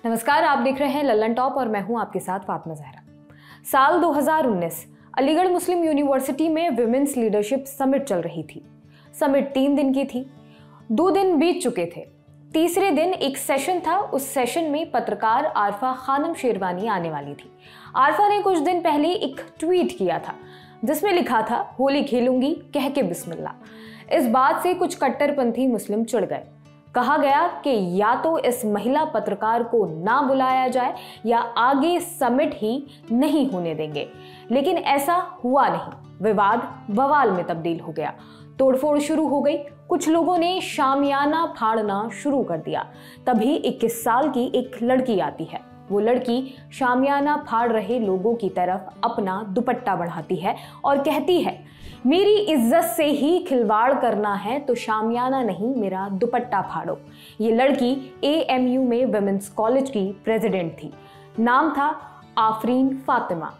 नमस्कार, आप देख रहे हैं लल्लन टॉप और मैं हूं आपके साथ फातिमा जहरा। साल 2019 अलीगढ़ मुस्लिम यूनिवर्सिटी में विमेंस लीडरशिप समिट चल रही थी। समिट 3 दिन की थी। 2 दिन बीत चुके थे। तीसरे दिन एक सेशन था। उस सेशन में पत्रकार आरफा खानम शेरवानी आने वाली थी। आरफा ने कुछ दिन पहले एक ट्वीट किया था जिसमें लिखा था, होली खेलूंगी कह के बिस्मिल्लाह। इस बात से कुछ कट्टरपंथी मुस्लिम चिढ़ गए। कहा गया कि या तो इस महिला पत्रकार को ना बुलाया जाए या आगे समिट ही नहीं होने देंगे, लेकिन ऐसा हुआ नहीं। विवाद बवाल में तब्दील हो गया। तोड़फोड़ शुरू हो गई। कुछ लोगों ने शामियाना फाड़ना शुरू कर दिया। तभी 21 साल की एक लड़की आती है। वो लड़की शामियाना फाड़ रहे लोगों की तरफ अपना दुपट्टा बढ़ाती है और कहती है, मेरी इज्जत से ही खिलवाड़ करना है तो शामियाना नहीं, मेरा दुपट्टा फाड़ो। ये लड़की AMU में विमेंस कॉलेज की प्रेसिडेंट थी। नाम था आफरीन फातिमा।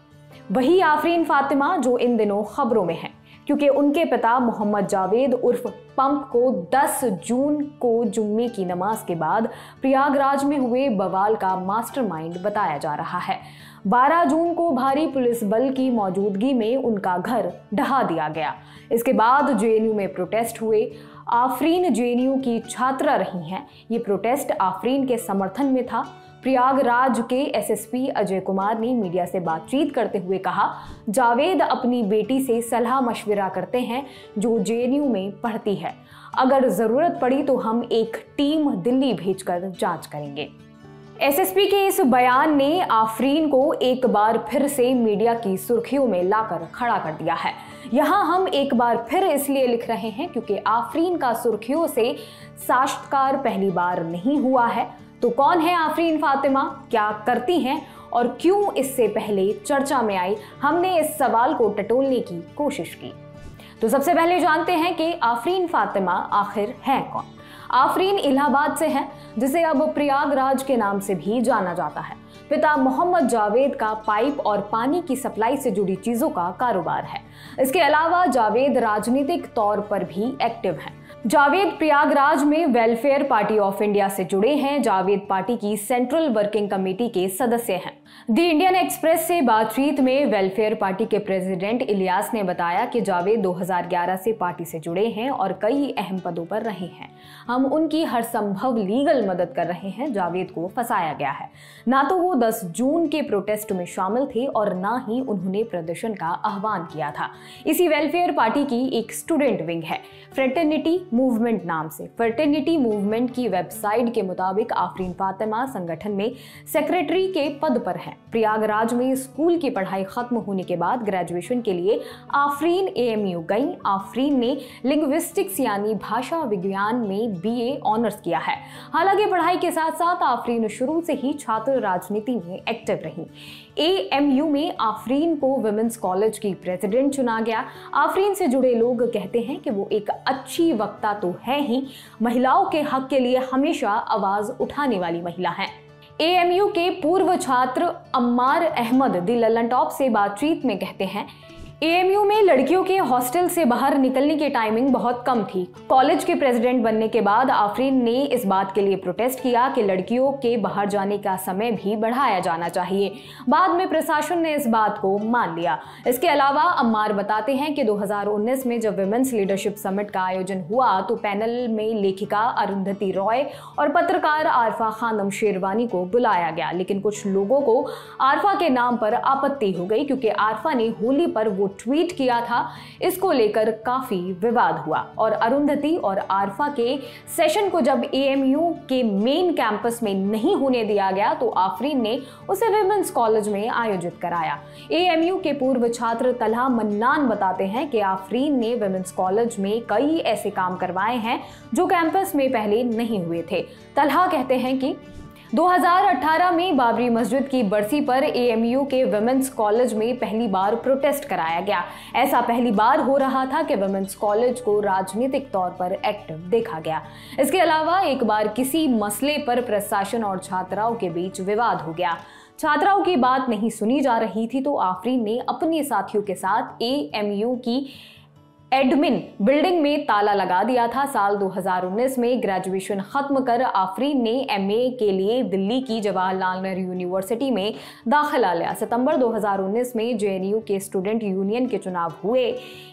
वही आफरीन फातिमा जो इन दिनों खबरों में है, क्योंकि उनके पिता मोहम्मद जावेद उर्फ पंप को 10 जून को जुम्मे की नमाज के बाद प्रयागराज में हुए बवाल का मास्टरमाइंड बताया जा रहा है। 12 जून को भारी पुलिस बल की मौजूदगी में उनका घर ढहा दिया गया। इसके बाद JNU में प्रोटेस्ट हुए। आफरीन JNU की छात्रा रही हैं। ये प्रोटेस्ट आफरीन के समर्थन में था। प्रयागराज के SSP अजय कुमार ने मीडिया से बातचीत करते हुए कहा, जावेद अपनी बेटी से सलाह मशविरा करते हैं जो JNU में पढ़ती है। अगर जरूरत पड़ी तो हम एक टीम दिल्ली भेजकर जांच करेंगे। SSP के इस बयान ने आफरीन को एक बार फिर से मीडिया की सुर्खियों में लाकर खड़ा कर दिया है। यहाँ हम एक बार फिर इसलिए लिख रहे हैं क्योंकि आफरीन का सुर्खियों से साक्षात्कार पहली बार नहीं हुआ है। तो कौन है आफरीन फातिमा, क्या करती हैं और क्यों इससे पहले चर्चा में आई, हमने इस सवाल को टटोलने की कोशिश की। तो सबसे पहले जानते हैं कि आफरीन फातिमा आखिर है कौन। आफरीन इलाहाबाद से है, जिसे अब प्रयागराज के नाम से भी जाना जाता है। पिता मोहम्मद जावेद का पाइप और पानी की सप्लाई से जुड़ी चीजों का कारोबार है। इसके अलावा जावेद राजनीतिक तौर पर भी एक्टिव हैं। जावेद प्रयागराज में वेलफेयर पार्टी ऑफ इंडिया से जुड़े हैं। जावेद पार्टी की सेंट्रल वर्किंग कमेटी के सदस्य हैं। द इंडियन एक्सप्रेस से बातचीत में वेलफेयर पार्टी के प्रेसिडेंट इलियास ने बताया कि जावेद 2011 से पार्टी से जुड़े हैं और कई अहम पदों पर रहे हैं। हम उनकी हर संभव लीगल मदद कर रहे हैं। जावेद को फंसाया गया है। ना तो वो 10 जून के प्रोटेस्ट में शामिल थे और ना ही उन्होंने प्रदर्शन का आह्वान किया था। इसी वेलफेयर पार्टी की एक स्टूडेंट विंग है, फ्रेटर्निटी मूवमेंट नाम से। फ्रेटर्निटी मूवमेंट की वेबसाइट के मुताबिक आफरीन फातिमा संगठन में सेक्रेटरी के पद पर है। प्रयागराज में स्कूल की पढ़ाई खत्म होने के बाद ग्रेजुएशन के लिए आफरीन AMU गई। आफरीन ने लिंग्विस्टिक्स यानी भाषा विज्ञान में BA ऑनर्स किया है। हालांकि पढ़ाई के साथ साथ आफरीन शुरू से ही छात्र राजनीति में एक्टिव रही। AMU में आफरीन को विमेंस कॉलेज की प्रेसिडेंट चुना गया। आफरीन से जुड़े लोग कहते हैं कि वो एक अच्छी वक्ता तो है ही, महिलाओं के हक के लिए हमेशा आवाज उठाने वाली महिला है। AMU के पूर्व छात्र अम्मार अहमद द लल्लन टॉप से बातचीत में कहते हैं, AMU में लड़कियों के हॉस्टल से बाहर निकलने की टाइमिंग बहुत कम थी। कॉलेज के प्रेसिडेंट बनने के बाद आफरीन ने इस बात के लिए प्रोटेस्ट किया कि लड़कियों के बाहर जाने का समय भी बढ़ाया जाना चाहिए। बाद में प्रशासन ने इस बात को मान लिया। इसके अलावा अम्मार बताते हैं कि 2019 में जब विमेंस लीडरशिप समिट का आयोजन हुआ तो पैनल में लेखिका अरुंधति रॉय और पत्रकार आरफा खानम शेरवानी को बुलाया गया, लेकिन कुछ लोगों को आरफा के नाम पर आपत्ति हो गई क्योंकि आरफा ने होली पर वो ट्वीट किया था। इसको लेकर काफी विवाद हुआ और अरुंधति और आरफा के सेशन को जब AMU के मेन कैंपस में नहीं होने दिया गया तो आफरीन ने उसे विमेंस कॉलेज में आयोजित कराया। AMU के पूर्व छात्र तलहा मन्नान बताते हैं कि आफरीन ने विमेंस कॉलेज में कई ऐसे काम करवाए हैं जो कैंपस में पहले नहीं हुए थे। तलहा कहते हैं कि 2018 में बाबरी मस्जिद की बरसी पर AMU के विमेंस कॉलेज में पहली बार प्रोटेस्ट कराया गया। ऐसा पहली बार हो रहा था कि विमेंस कॉलेज को राजनीतिक तौर पर एक्टिव देखा गया। इसके अलावा एक बार किसी मसले पर प्रशासन और छात्राओं के बीच विवाद हो गया। छात्राओं की बात नहीं सुनी जा रही थी तो आफरीन ने अपने साथियों के साथ AMU की एडमिन बिल्डिंग में ताला लगा दिया था। साल 2019 में ग्रेजुएशन खत्म कर आफरीन ने एमए के लिए दिल्ली की जवाहरलाल नेहरू यूनिवर्सिटी में दाखिला लिया। सितंबर 2019 में जेएनयू के स्टूडेंट यूनियन के चुनाव हुए।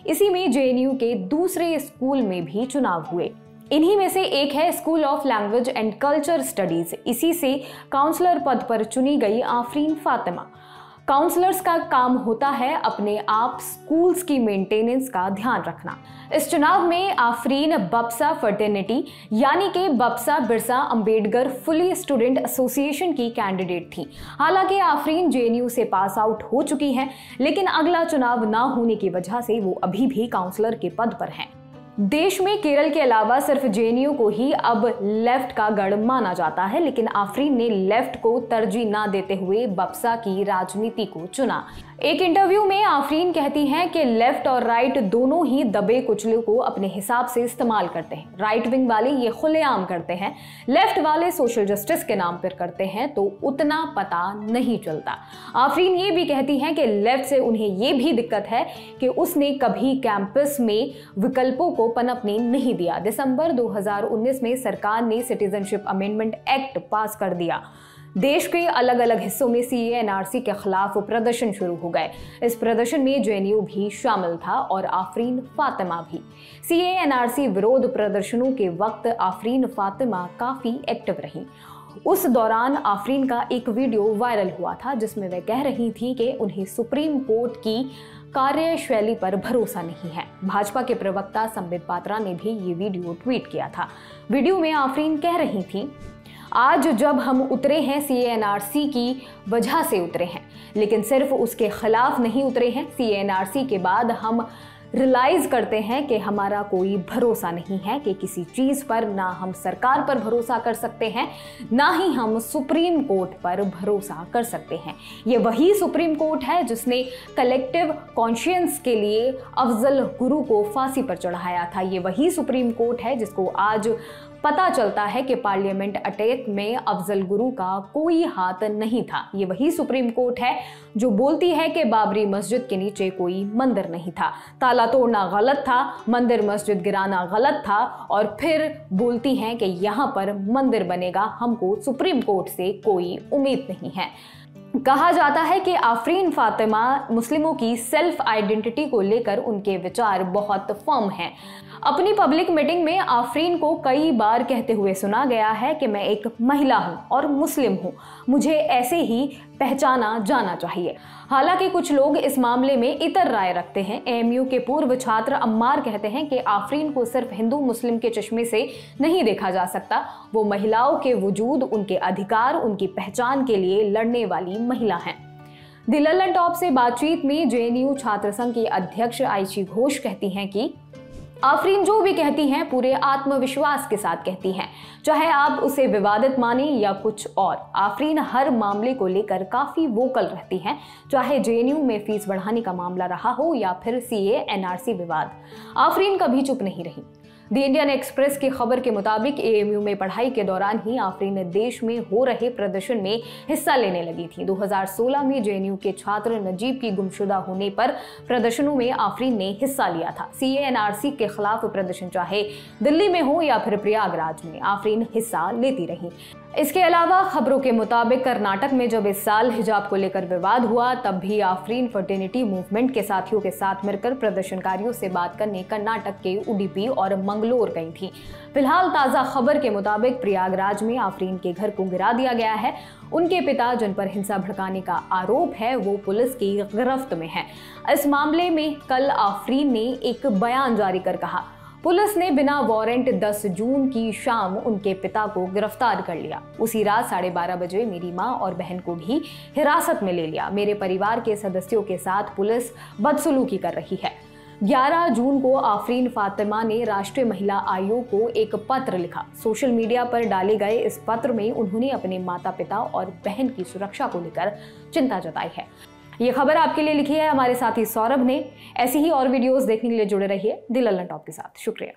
इसी में जेएनयू के दूसरे स्कूल में भी चुनाव हुए। इन्हीं में से एक है school of language and culture studies. इसी से काउंसलर पद पर चुनी गई आफरीन फातिमा। काउंसलर्स का काम होता है अपने आप स्कूल्स की मेंटेनेंस का ध्यान रखना। इस चुनाव में आफरीन बप्सा फर्टर्निटी यानी कि बप्सा बिरसा अंबेडकर फुली स्टूडेंट एसोसिएशन की कैंडिडेट थी। हालांकि आफरीन जेएनयू से पास आउट हो चुकी हैं, लेकिन अगला चुनाव ना होने की वजह से वो अभी भी काउंसलर के पद पर हैं। देश में केरल के अलावा सिर्फ जेएनयू को ही अब लेफ्ट का गढ़ माना जाता है, लेकिन आफरीन ने लेफ्ट को तरजीह ना देते हुए बप्सा की राजनीति को चुना। एक इंटरव्यू में आफरीन कहती हैं कि लेफ्ट और राइट दोनों ही दबे कुचले को अपने हिसाब से इस्तेमाल करते हैं। राइट विंग वाले ये खुलेआम करते हैं, लेफ्ट वाले सोशल जस्टिस के नाम पर करते हैं तो उतना पता नहीं चलता। आफरीन ये भी कहती हैं कि लेफ्ट से उन्हें ये भी दिक्कत है कि उसने कभी कैंपस में विकल्पों को पनपने नहीं दिया। दिसंबर 2019 में सरकार ने सिटीजनशिप अमेंडमेंट एक्ट पास कर दिया। देश के अलग अलग हिस्सों में सीए एनआरसी के खिलाफ प्रदर्शन शुरू हो गए। इस प्रदर्शन में जेएनयू भी शामिल था और आफरीन फातिमा भी। सीए एनआरसी विरोध प्रदर्शनों के वक्त आफरीन फातिमा काफी एक्टिव रही। उस दौरान आफरीन का एक वीडियो वायरल हुआ था जिसमें वह कह रही थी कि उन्हें सुप्रीम कोर्ट की कार्यशैली पर भरोसा नहीं है। भाजपा के प्रवक्ता संबित पात्रा ने भी ये वीडियो ट्वीट किया था। वीडियो में आफरीन कह रही थी, आज जब हम उतरे हैं सीए एनआरसी की वजह से उतरे हैं, लेकिन सिर्फ उसके खिलाफ नहीं उतरे हैं। सीए एनआरसी के बाद हम रियलाइज करते हैं कि हमारा कोई भरोसा नहीं है कि किसी चीज पर, ना हम सरकार पर भरोसा कर सकते हैं, ना ही हम सुप्रीम कोर्ट पर भरोसा कर सकते हैं। ये वही सुप्रीम कोर्ट है जिसने कलेक्टिव कॉन्शियंस के लिए अफजल गुरु को फांसी पर चढ़ाया था। ये वही सुप्रीम कोर्ट है जिसको आज पता चलता है कि पार्लियामेंट अटैक में अफजल गुरु का कोई हाथ नहीं था। ये वही सुप्रीम कोर्ट है जो बोलती है कि बाबरी मस्जिद के नीचे कोई मंदिर नहीं था, ताला तोड़ना गलत था, मंदिर मस्जिद गिराना गलत था, और फिर बोलती हैं कि यहाँ पर मंदिर बनेगा, हमको सुप्रीम कोर्ट से कोई उम्मीद नहीं है। कहा जाता है कि आफरीन फातिमा मुस्लिमों की सेल्फ आइडेंटिटी को लेकर उनके विचार बहुत फर्म हैं। अपनी पब्लिक मीटिंग में आफरीन को कई बार कहते हुए सुना गया है कि मैं एक महिला हूं और मुस्लिम हूं, मुझे ऐसे ही पहचाना जाना चाहिए। हालांकि कुछ लोग इस मामले में इतर राय रखते हैं। एएमयू के पूर्व छात्र अम्मार कहते हैं कि आफरीन को सिर्फ हिंदू मुस्लिम के चश्मे से नहीं देखा जा सकता। वो महिलाओं के वजूद, उनके अधिकार, उनकी पहचान के लिए लड़ने वाली महिला हैं। द लल्लन टॉप से बातचीत में जेएनयू छात्र संघ की अध्यक्ष आयशी घोष कहती हैं कि आफरीन जो भी कहती हैं पूरे आत्मविश्वास के साथ कहती हैं, चाहे आप उसे विवादित माने या कुछ और। आफरीन हर मामले को लेकर काफी वोकल रहती हैं, चाहे जेएनयू में फीस बढ़ाने का मामला रहा हो या फिर सीए एनआरसी विवाद। आफरीन कभी चुप नहीं रही। द इंडियन एक्सप्रेस की खबर के मुताबिक एएमयू में पढ़ाई के दौरान ही आफरीन देश में हो रहे प्रदर्शन में हिस्सा लेने लगी थी। 2016 में जेएनयू के छात्र नजीब की गुमशुदा होने पर प्रदर्शनों में आफरीन ने हिस्सा लिया था। सीए एनआरसी के खिलाफ प्रदर्शन चाहे दिल्ली में हो या फिर प्रयागराज में, आफरीन हिस्सा लेती रही। इसके अलावा खबरों के मुताबिक कर्नाटक में जब इस साल हिजाब को लेकर विवाद हुआ, तब भी आफरीन फर्टिनिटी मूवमेंट के साथियों के साथ मिलकर प्रदर्शनकारियों से बात करने कर्नाटक के उडुपी और मंगलोर गई थी। फिलहाल ताज़ा खबर के मुताबिक प्रयागराज में आफरीन के घर को गिरा दिया गया है। उनके पिता, जिन पर हिंसा भड़काने का आरोप है, वो पुलिस की गिरफ्त में है। इस मामले में कल आफरीन ने एक बयान जारी कर कहा, पुलिस ने बिना वारंट 10 जून की शाम उनके पिता को गिरफ्तार कर लिया। उसी रात 12:30 बजे मेरी मां और बहन को भी हिरासत में ले लिया। मेरे परिवार के सदस्यों के साथ पुलिस बदसलूकी कर रही है। 11 जून को आफरीन फातिमा ने राष्ट्रीय महिला आयोग को एक पत्र लिखा। सोशल मीडिया पर डाले गए इस पत्र में उन्होंने अपने माता पिता और बहन की सुरक्षा को लेकर चिंता जताई है। ये खबर आपके लिए लिखी है हमारे साथी सौरभ ने। ऐसी ही और वीडियोस देखने के लिए जुड़े रहिए द लल्लन टॉप के साथ। शुक्रिया।